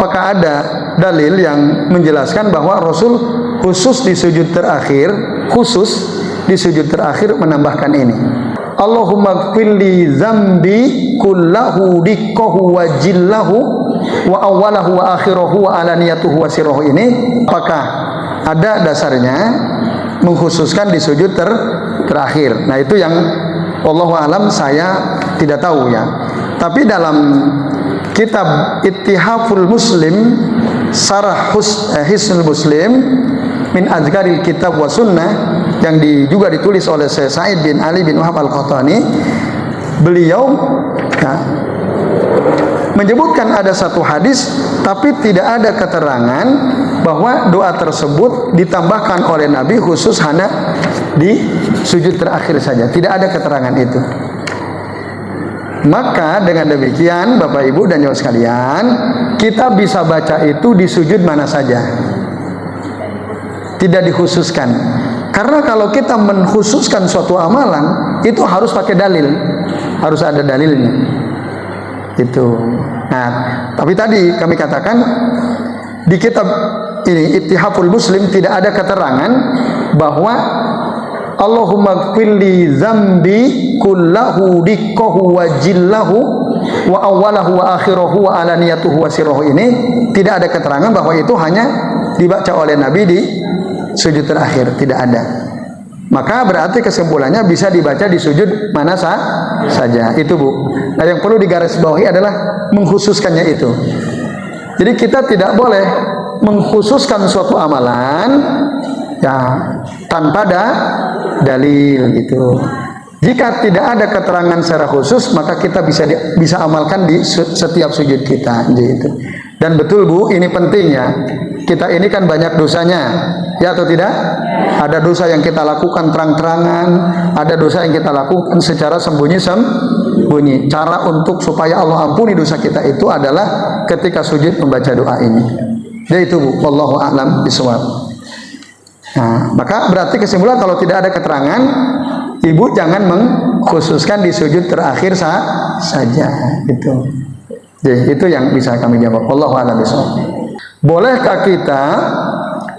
Apakah ada dalil yang menjelaskan bahwa Rasul khusus di sujud terakhir menambahkan ini? Allahumma gfirli zambi kullahu dikkahu wa jillahu wa awalahu wa akhirahu wa alaniyatuhu wa sirrahu ini, apakah ada dasarnya mengkhususkan di sujud terakhir? Nah, itu yang wallahu alam saya tidak tahu ya. Tapi dalam kitab Ittihaful Muslim Sarah Hisnul Muslim min Azkaril Kitab wa Sunnah yang juga ditulis oleh Syekh Sa'id bin Ali bin Wahab Al-Qahtani, beliau menyebutkan ada satu hadis tapi tidak ada keterangan bahwa doa tersebut ditambahkan oleh Nabi khusus hanya di sujud terakhir saja. Tidak ada keterangan itu. Maka dengan demikian Bapak Ibu dan Saudara sekalian, kita bisa baca itu di sujud mana saja, tidak dikhususkan. Karena kalau kita mengkhususkan suatu amalan itu harus pakai dalil, harus ada dalilnya. Itu. Nah, tapi tadi kami katakan di kitab ini Ittihaful Muslim tidak ada keterangan bahwa Allahumma gfirli zambi kullahu dikkahu wa jillahu wa awalahu wa akhirahu wa alaniyatuhu wa sirrahu ini, tidak ada keterangan bahwa itu hanya dibaca oleh Nabi di sujud terakhir, tidak ada. Maka berarti kesimpulannya bisa dibaca di sujud mana saja. Itu Bu. Nah, yang perlu digarisbawahi adalah mengkhususkannya itu. Jadi kita tidak boleh mengkhususkan suatu amalan ya tanpa ada dalil gitu. Jika tidak ada keterangan secara khusus, maka kita bisa amalkan di setiap sujud kita gitu. Dan betul Bu, ini pentingnya. Kita ini kan banyak dosanya, ya atau tidak? Ada dosa yang kita lakukan terang-terangan, ada dosa yang kita lakukan secara sembunyi-sembunyi. Cara untuk supaya Allah ampuni dosa kita itu adalah ketika sujud membaca doa ini. Jadi itu Bu, wallahu a'lam bishawab. Nah, maka berarti kesimpulan kalau tidak ada keterangan, Ibu jangan mengkhususkan di sujud terakhir saja itu. Jadi itu yang bisa kami jawab. Wallahu a'lam bishawab. Bolehkah kita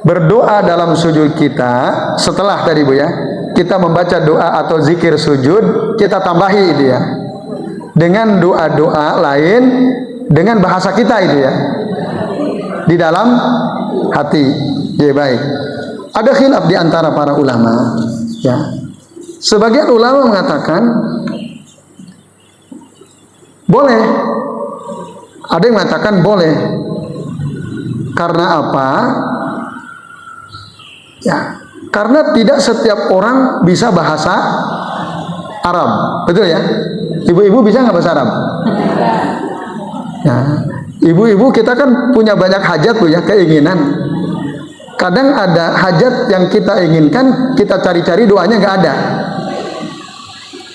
berdoa dalam sujud kita setelah tadi Bu ya, kita membaca doa atau zikir sujud, kita tambahi itu ya dengan doa-doa lain dengan bahasa kita itu ya di dalam hati. Ya baik. Ada khilaf di antara para ulama ya. Sebagian ulama mengatakan boleh. Ada yang mengatakan boleh. Karena apa? Ya, karena tidak setiap orang bisa bahasa Arab. Betul ya? Ibu-ibu bisa nggak bahasa Arab? Ya, ibu-ibu kita kan punya banyak hajat Bu ya, keinginan. Kadang ada hajat yang kita inginkan, kita cari-cari doanya nggak ada.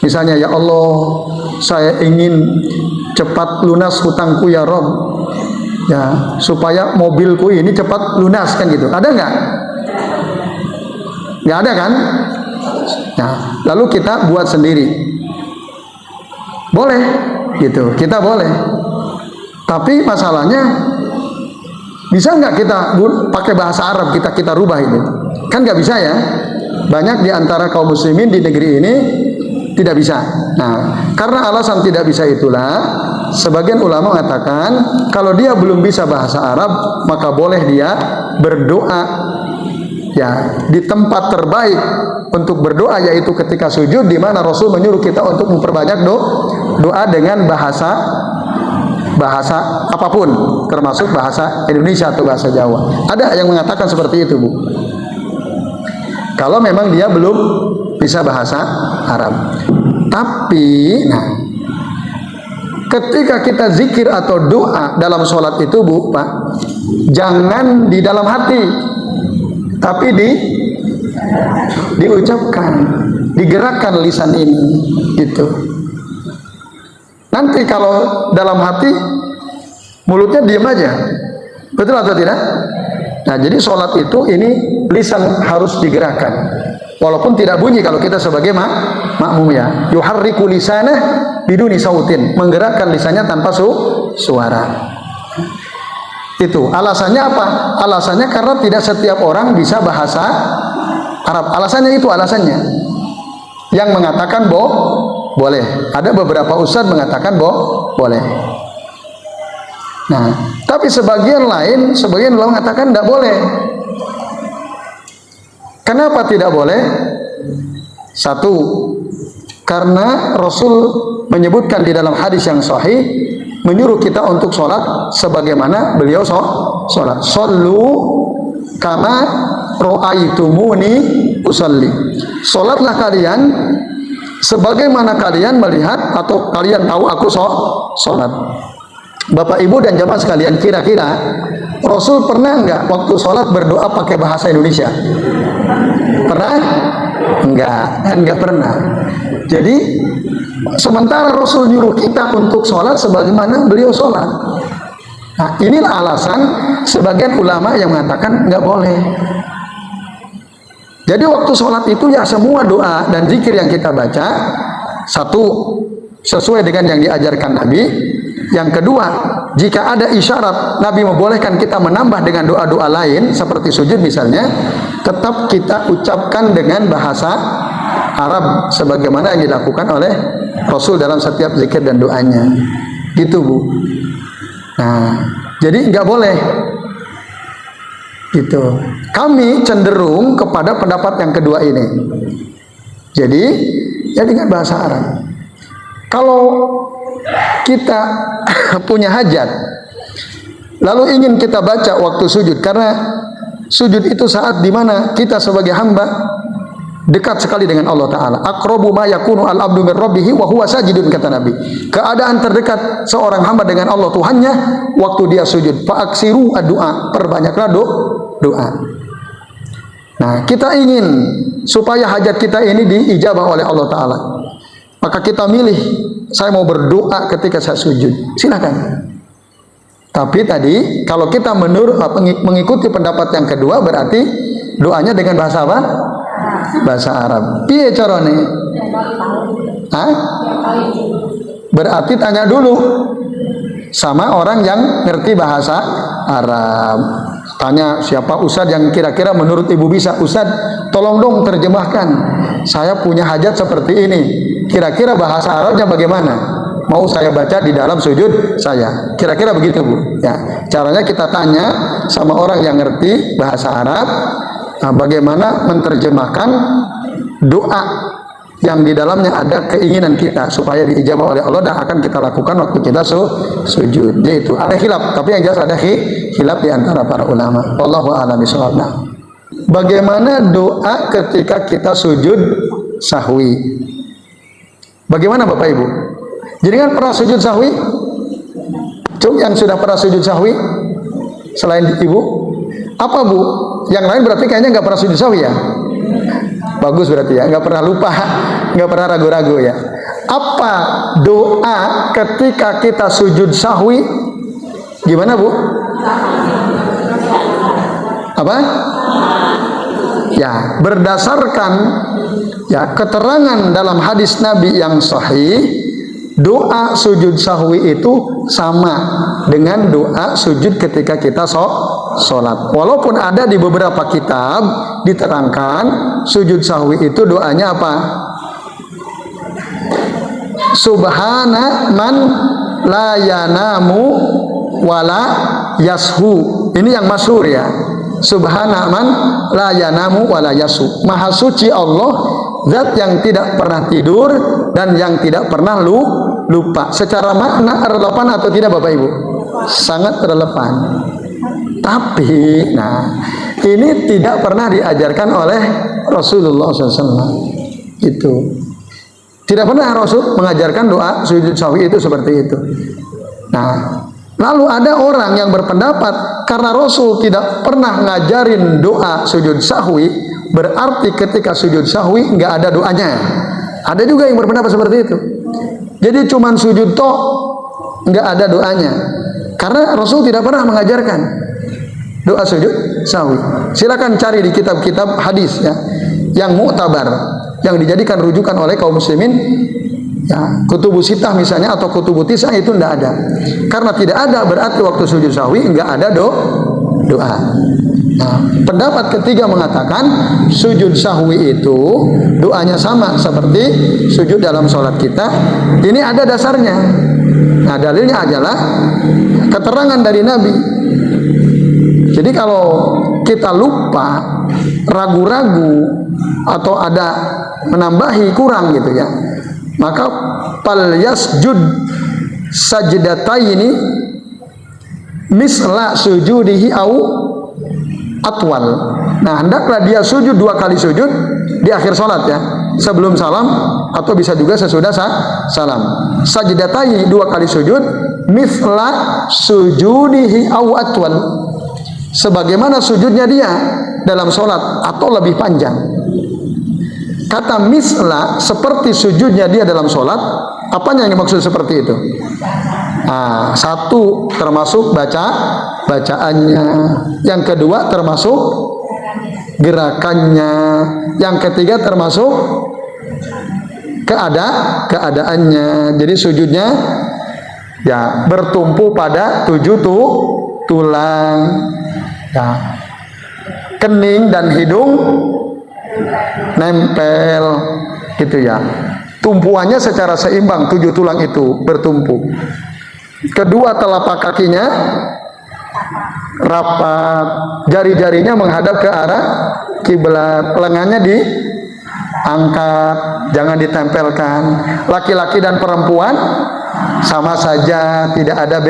Misalnya, ya Allah, saya ingin cepat lunas hutangku ya Rob. Ya, supaya mobilku ini cepat lunas kan gitu. Ada nggak? Nggak ada kan? Nah, lalu kita buat sendiri. Boleh, gitu. Kita boleh. Tapi masalahnya, bisa nggak kita pakai bahasa Arab kita rubah itu? Kan nggak bisa ya. Banyak di antara kaum muslimin di negeri ini tidak bisa. Nah, karena alasan tidak bisa itulah, sebagian ulama mengatakan kalau dia belum bisa bahasa Arab, maka boleh dia berdoa ya di tempat terbaik untuk berdoa, yaitu ketika sujud, di mana Rasul menyuruh kita untuk memperbanyak doa dengan bahasa apapun, termasuk bahasa Indonesia atau bahasa Jawa. Ada yang mengatakan seperti itu Bu. Kalau memang dia belum bisa bahasa Arab. Tapi ketika kita zikir atau doa dalam sholat itu Bu Pak, jangan di dalam hati, tapi diucapkan, digerakkan lisan ini gitu. Nanti kalau dalam hati mulutnya diam aja, betul atau tidak? Nah, jadi sholat itu ini lisan harus digerakkan, walaupun tidak bunyi kalau kita sebagai makmum ya. Yuharriku lisanah biduni sautin, menggerakkan lisannya tanpa suara. Itu alasannya apa? Alasannya karena tidak setiap orang bisa bahasa Arab. Alasannya itu alasannya. Yang mengatakan boleh. Ada beberapa ustadz mengatakan boleh. Nah, tapi sebagian lain mengatakan tidak boleh. Kenapa tidak boleh? Satu, karena Rasul menyebutkan di dalam hadis yang sahih, menyuruh kita untuk sholat sebagaimana beliau sholat. Shollu kama ro'aitumuni usalli. Sholatlah kalian sebagaimana kalian melihat atau kalian tahu aku sholat. Bapak Ibu dan jamaah sekalian, kira-kira Rasul pernah enggak waktu sholat berdoa pakai bahasa Indonesia? Pernah? Enggak pernah. Jadi sementara Rasul nyuruh kita untuk sholat sebagaimana beliau sholat. Nah, inilah alasan sebagian ulama yang mengatakan enggak boleh. Jadi waktu sholat itu ya semua doa dan zikir yang kita baca, satu, sesuai dengan yang diajarkan Nabi. Yang kedua, jika ada isyarat Nabi membolehkan kita menambah dengan doa-doa lain seperti sujud misalnya, tetap kita ucapkan dengan bahasa Arab sebagaimana yang dilakukan oleh Rasul dalam setiap zikir dan doanya. Gitu, Bu. Nah, jadi nggak boleh. Gitu. Kami cenderung kepada pendapat yang kedua ini. Jadi, ya dengan bahasa Arab. Kalau kita punya hajat lalu ingin kita baca waktu sujud, karena sujud itu saat dimana kita sebagai hamba dekat sekali dengan Allah Ta'ala. Aqrabu ma yakunu al-abdu min rabbihi wa huwa sajidun, kata Nabi. Keadaan terdekat seorang hamba dengan Allah Tuhannya waktu dia sujud. Fa'aksiru ad-du'a, perbanyaklah doa. Nah, kita ingin supaya hajat kita ini diijabah oleh Allah Ta'ala, maka kita milih, saya mau berdoa ketika saya sujud, silakan. Tapi tadi kalau kita mengikuti pendapat yang kedua, berarti doanya dengan bahasa apa? Bahasa Arab. Piye carane? Hah? Berarti tanya dulu sama orang yang ngerti bahasa Arab. Tanya siapa ustadz yang kira-kira menurut ibu bisa. Ustadz, tolong dong terjemahkan, saya punya hajat seperti ini, kira-kira bahasa Arabnya bagaimana? Mau saya baca di dalam sujud saya. Kira-kira begitu, Bu. Ya, caranya kita tanya sama orang yang ngerti bahasa Arab, bagaimana menerjemahkan doa yang di dalamnya ada keinginan kita supaya diijabah oleh Allah, dan akan kita lakukan waktu kita sujud. Yaitu ada khilaf, tapi yang jelas ada khilaf di antara para ulama. Wallahu a'lam bishawab. Bagaimana doa ketika kita sujud sahwi? Bagaimana Bapak Ibu? Jadi kan pernah sujud sahwi? Yang sudah pernah sujud sahwi selain Ibu? Apa Bu? Yang lain berarti kayaknya nggak pernah sujud sahwi ya? Bagus berarti ya, nggak pernah lupa, nggak pernah ragu-ragu ya. Apa doa ketika kita sujud sahwi? Gimana Bu? Apa? Ya, berdasarkan ya keterangan dalam hadis Nabi yang sahih, doa sujud sahwi itu sama dengan doa sujud ketika kita sholat. Walaupun ada di beberapa kitab diterangkan sujud sahwi itu doanya apa? Subhana man la yanamu wala yashu. Ini yang masyhur ya. Subhana man la yanamu wala yashu. Maha suci Allah, zat yang tidak pernah tidur dan yang tidak pernah lupa. Secara makna relevan atau tidak Bapak Ibu? Sangat relevan. Tapi, ini tidak pernah diajarkan oleh Rasulullah SAW. Itu tidak pernah Rasul mengajarkan doa sujud sahwi itu seperti itu. Nah, lalu ada orang yang berpendapat karena Rasul tidak pernah ngajarin doa sujud sahwi, berarti ketika sujud sahwi nggak ada doanya. Ada juga yang berpendapat seperti itu. Jadi cuman sujud toh, nggak ada doanya. Karena Rasul tidak pernah mengajarkan doa sujud sahwi. Silakan cari di kitab-kitab hadis ya, yang mu'tabar, yang dijadikan rujukan oleh kaum muslimin, Ya, kutubu sitah misalnya atau kutubu tisah itu tidak ada. Karena tidak ada berarti waktu sujud sahwi enggak ada doa. Nah, pendapat ketiga mengatakan sujud sahwi itu doanya sama seperti sujud dalam sholat kita. Ini ada dasarnya. Nah, dalilnya adalah keterangan dari Nabi. Jadi kalau kita lupa, ragu-ragu atau ada menambahi kurang gitu ya, maka fal yasjud sajdataini misla sujudihi au atwal. Nah, hendaklah dia sujud 2 kali sujud di akhir salat ya, sebelum salam atau bisa juga sesudah salam. Sajdataini 2 kali sujud misla sujudihi au atwal, sebagaimana sujudnya dia dalam salat atau lebih panjang. Kata misla seperti sujudnya dia dalam sholat, apanya yang dimaksud seperti itu? Nah, satu termasuk bacaannya, yang kedua termasuk gerakannya, yang ketiga termasuk keadaannya. Jadi sujudnya ya bertumpu pada 7 tulang, ya, kening dan hidung nempel gitu ya. Tumpuannya secara seimbang, 7 tulang itu bertumpu. Kedua telapak kakinya rapat, jari-jarinya menghadap ke arah kiblat, lengannya diangkat, jangan ditempelkan. Laki-laki dan perempuan sama saja, tidak ada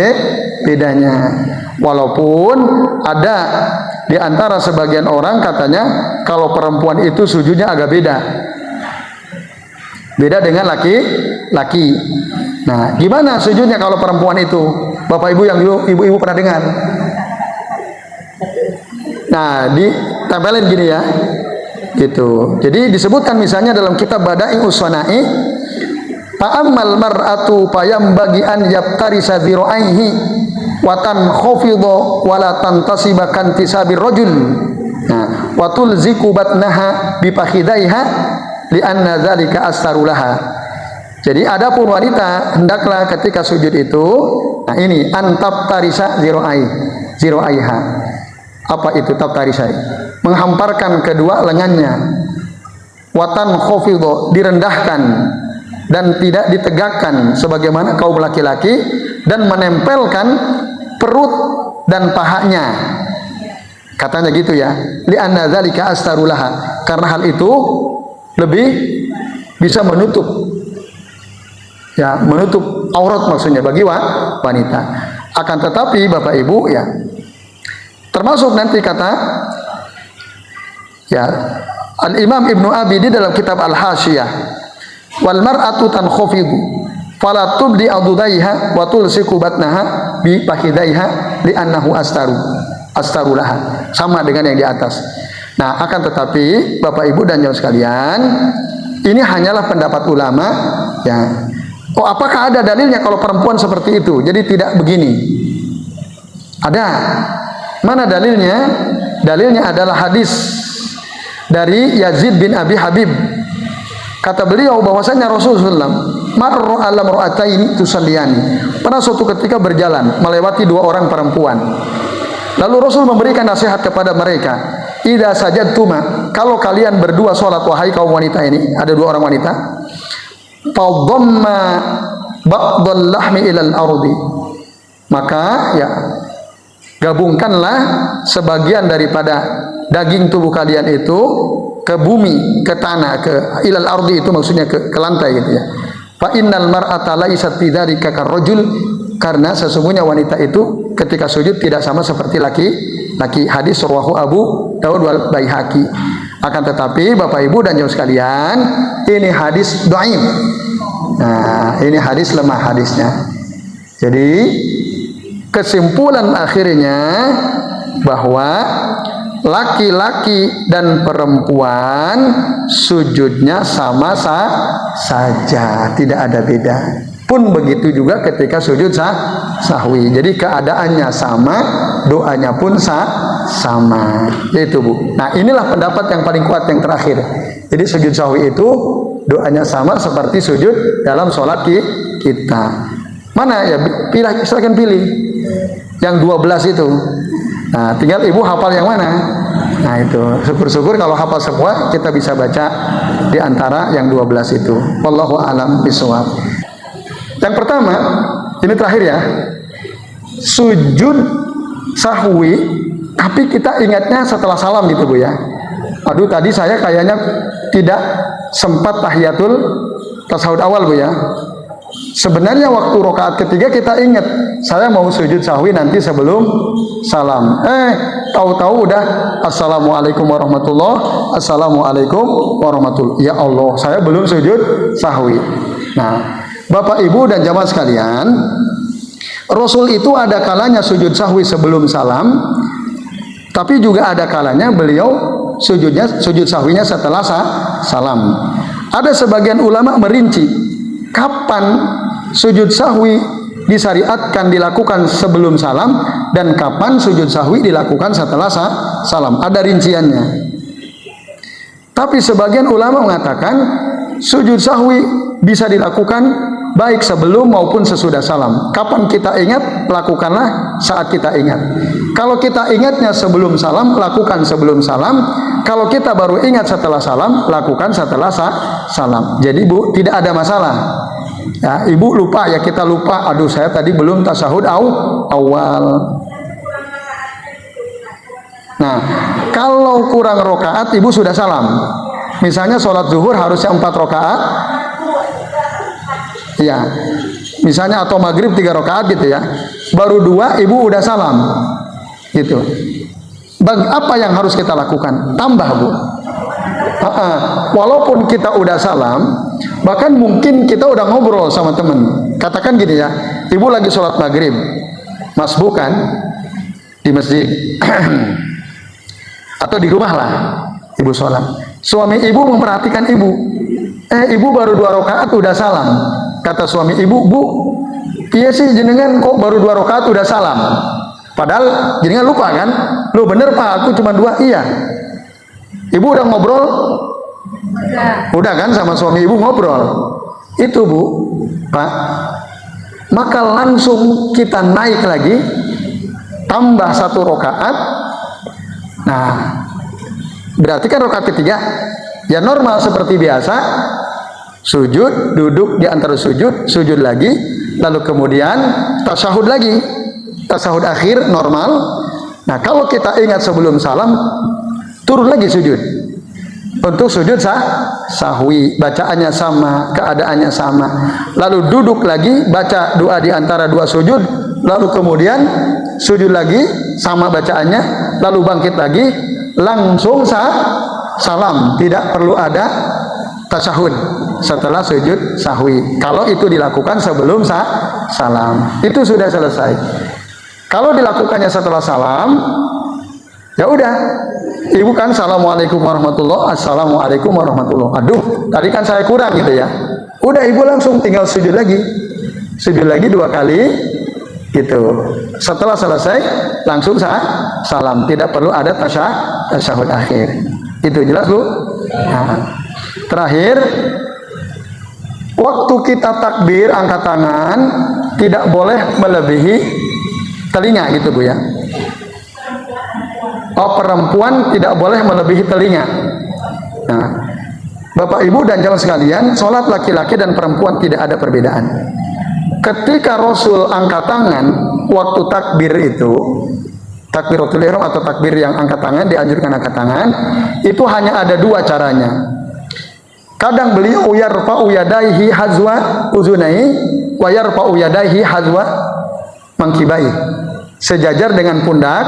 bedanya. Walaupun ada di antara sebagian orang katanya kalau perempuan itu sujudnya agak beda dengan laki-laki. Nah, gimana sujudnya kalau perempuan itu? Bapak Ibu yang ibu-ibu pernah dengar? Nah, ditempelin gini ya. Gitu. Jadi disebutkan misalnya dalam kitab Bada'i Uswana'i, ta'ammal mar'atu fayambagi an yabtarisa dhira'aihi watan khofidho walatan tasibakan tisabir rojul. Nah, watul zikubat naha bipakhidaiha lianna dzalika astarulaha. Jadi adapun wanita hendaklah ketika sujud itu, nah ini antap tarisa ziroaiha. Apa itu tabtarisa? Menghamparkan kedua lengannya. Watan khofidho, direndahkan dan tidak ditegakkan sebagaimana kaum laki-laki, dan menempelkan perut dan pahanya. Katanya gitu ya. Li'anna dzalika astarulaha. Karena hal itu lebih bisa menutup aurat maksudnya bagi wanita. Akan tetapi Bapak Ibu ya, termasuk nanti kata ya Al-Imam Ibnu Abidi dalam kitab Al-Hasyiyah, wal mar'atu tankhafidu fala tubdi adudaiha wa tulsiku batnaha bi fakhidaiha li'annahu astarulaha. Sama dengan yang di atas. Nah, akan tetapi Bapak Ibu dan jamaah sekalian, ini hanyalah pendapat ulama ya. Oh, apakah ada dalilnya kalau perempuan seperti itu? Jadi tidak begini. Ada. Mana dalilnya? Dalilnya adalah hadis dari Yazid bin Abi Habib. Kata beliau bahwasanya Rasulullah marra ala mar'ataini tusalliyani. Pernah suatu ketika berjalan melewati 2 orang perempuan. Lalu Rasul memberikan nasihat kepada mereka, idza sajadtuma, kalau kalian berdua salat wahai kaum wanita ini, ada 2 orang wanita, fadhamma ba'dal lahmi ilal ardi, maka ya gabungkanlah sebagian daripada daging tubuh kalian itu ke bumi, ke tanah, ke ilal ardi itu maksudnya ke lantai gitu ya. Fa innal mar'ata laysat fi dzalika karrajul, karena sesungguhnya wanita itu ketika sujud tidak sama seperti laki-laki. Hadis rawahu Abu Dawud wal Baihaqi. Akan tetapi Bapak Ibu dan jemaah sekalian, ini hadis dhaif. Nah, ini hadis lemah hadisnya. Jadi kesimpulan akhirnya bahwa laki-laki dan perempuan sujudnya sama saja, tidak ada beda. Pun begitu juga ketika sujud sahwi. Jadi keadaannya sama, doanya pun sama. Itu Bu. Nah, inilah pendapat yang paling kuat yang terakhir. Jadi sujud sahwi itu doanya sama seperti sujud dalam sholat kita. Mana ya? Silakan pilih. Yang 12 itu. Nah, tinggal ibu hafal yang mana. Nah itu, syukur-syukur kalau hafal semua kita bisa baca di antara yang 12 itu. Wallahu a'lam bishawab. Yang pertama, ini terakhir ya. Sujud sahwi, tapi kita ingatnya setelah salam gitu Bu ya. Aduh tadi saya kayaknya tidak sempat tahiyatul tasawuf awal Bu ya. Sebenarnya waktu rakaat ketiga kita ingat saya mau sujud sahwi nanti sebelum salam. Tahu-tahu udah assalamualaikum warahmatullah, assalamualaikum warahmatullah. Ya Allah, saya belum sujud sahwi. Nah, Bapak Ibu dan jamaah sekalian, Rasul itu ada kalanya sujud sahwi sebelum salam, tapi juga ada kalanya beliau sujud sahwinya setelah salam. Ada sebagian ulama merinci kapan sujud sahwi disyariatkan dilakukan sebelum salam dan kapan sujud sahwi dilakukan setelah salam. Ada rinciannya. Tapi sebagian ulama mengatakan sujud sahwi bisa dilakukan baik sebelum maupun sesudah salam. Kapan kita ingat, lakukanlah saat kita ingat. Kalau kita ingatnya sebelum salam, lakukan sebelum salam. Kalau kita baru ingat setelah salam, lakukan setelah salam. Jadi Bu, tidak ada masalah. Ya, Ibu lupa ya, kita lupa. Aduh, saya tadi belum tasyahud awal. Nah, kalau kurang rokaat, Ibu sudah salam. Misalnya sholat zuhur harusnya 4 rokaat. Ya, misalnya atau maghrib 3 rokaat gitu ya. Baru 2, Ibu udah salam. Gitu. Apa yang harus kita lakukan? Tambah Bu. Walaupun kita udah salam, bahkan mungkin kita udah ngobrol sama temen. Katakan gini ya, Ibu lagi sholat maghrib, Mas bukan di masjid atau di rumah lah, Ibu sholat. Suami Ibu memperhatikan Ibu. Ibu baru 2 rakaat udah salam. Kata suami Ibu, Bu, iya sih jenengan kok baru 2 rakaat udah salam. Padahal jenengan lupa kan? Lu bener Pak, aku cuma 2. Iya. Ibu udah ngobrol? Udah kan sama suami Ibu ngobrol. Itu Bu, Pak. Maka langsung kita naik lagi, tambah 1 rakaat. Nah, berarti kan rakaat ketiga ya normal seperti biasa. Sujud, duduk di antara sujud lagi, lalu kemudian tasyahud lagi, tasyahud akhir normal. Nah, kalau kita ingat sebelum salam, turun lagi sujud. Untuk sujud sahwi, bacaannya sama, keadaannya sama. Lalu duduk lagi, baca doa di antara 2 sujud, lalu kemudian sujud lagi, sama bacaannya, lalu bangkit lagi, langsung salam, tidak perlu ada tasyahud setelah sujud sahwi. Kalau itu dilakukan sebelum salam, itu sudah selesai. Kalau dilakukannya setelah salam, ya udah, Ibu kan assalamualaikum warahmatullah, assalamualaikum warahmatullah. Aduh, tadi kan saya kurang gitu ya. Udah, Ibu langsung tinggal sujud lagi 2 kali gitu. Setelah selesai langsung salam, tidak perlu ada tasyahud akhir. Itu jelas Bu. Nah, terakhir, waktu kita takbir angkat tangan tidak boleh melebihi telinga gitu Bu ya. Perempuan tidak boleh melebihi telinga. Nah, Bapak Ibu dan jamaah sekalian, sholat laki-laki dan perempuan tidak ada perbedaan. Ketika Rasul angkat tangan waktu takbir itu, takbiratul ihram atau takbir yang angkat tangan, dianjurkan angkat tangan, itu hanya ada 2 caranya. Kadang beliau yarfa'u yadaihi hazwa uzunai wa yarfa'u yadaihi hazwa mangkibai, sejajar dengan pundak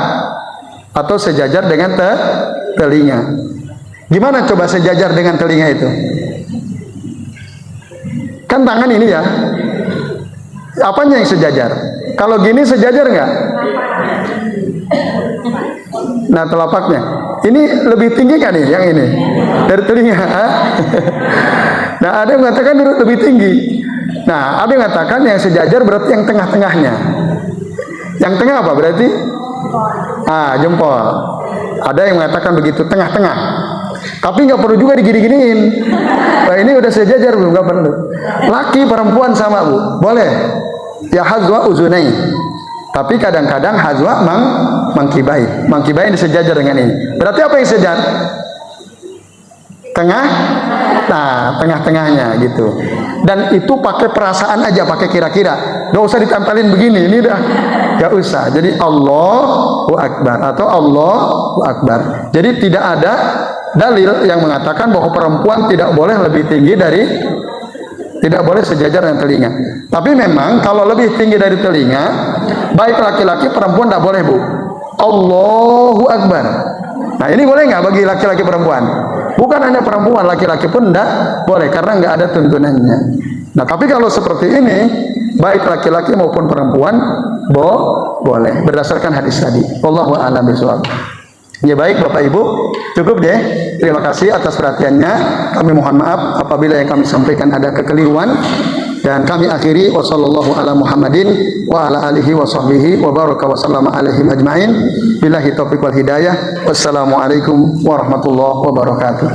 atau sejajar dengan telinga. Gimana coba sejajar dengan telinga itu? Kan tangan ini ya, apanya yang sejajar? Kalau gini sejajar nggak? Nah, telapaknya ini lebih tinggi kan nih yang ini dari telinga. Nah, ada yang mengatakan lebih tinggi. Nah, ada yang mengatakan yang sejajar berarti yang tengah-tengahnya. Yang tengah apa berarti? Jempol. Ada yang mengatakan begitu, tengah-tengah. Tapi nggak perlu juga digini-giniin. Nah, ini udah sejajar belum? Nggak perlu. Laki perempuan sama bu, boleh. Ya hazwa uzunai. Tapi kadang-kadang hazwa mangkibai. Mangkibai disejajar dengan ini. Berarti apa yang sejajar? Tengah, nah tengah-tengahnya gitu. Dan itu pakai perasaan aja, pakai kira-kira. Gak usah ditempelin begini, ini dah gak usah. Jadi Allahu Akbar atau Allahu Akbar. Jadi tidak ada dalil yang mengatakan bahwa perempuan tidak boleh lebih tinggi dari, tidak boleh sejajar dengan telinga. Tapi memang kalau lebih tinggi dari telinga, baik laki-laki perempuan tidak boleh bu. Allahu Akbar. Nah ini boleh nggak bagi laki-laki perempuan? Bukan hanya perempuan, laki-laki pun tidak boleh karena nggak ada tuntunannya. Nah tapi kalau seperti ini, baik laki-laki maupun perempuan boleh berdasarkan hadis tadi. Wallahu a'lam bishawab. Ya baik Bapak Ibu, cukup deh. Terima kasih atas perhatiannya. Kami mohon maaf apabila yang kami sampaikan ada kekeliruan. Dan kami akhiri wassallallahu ala Muhammadin wa ala alihi wa sahbihi wa baraka wa sallama alaihim ajma'in. Billahi taufiq wal hidayah. Wassalamualaikum warahmatullahi wabarakatuh.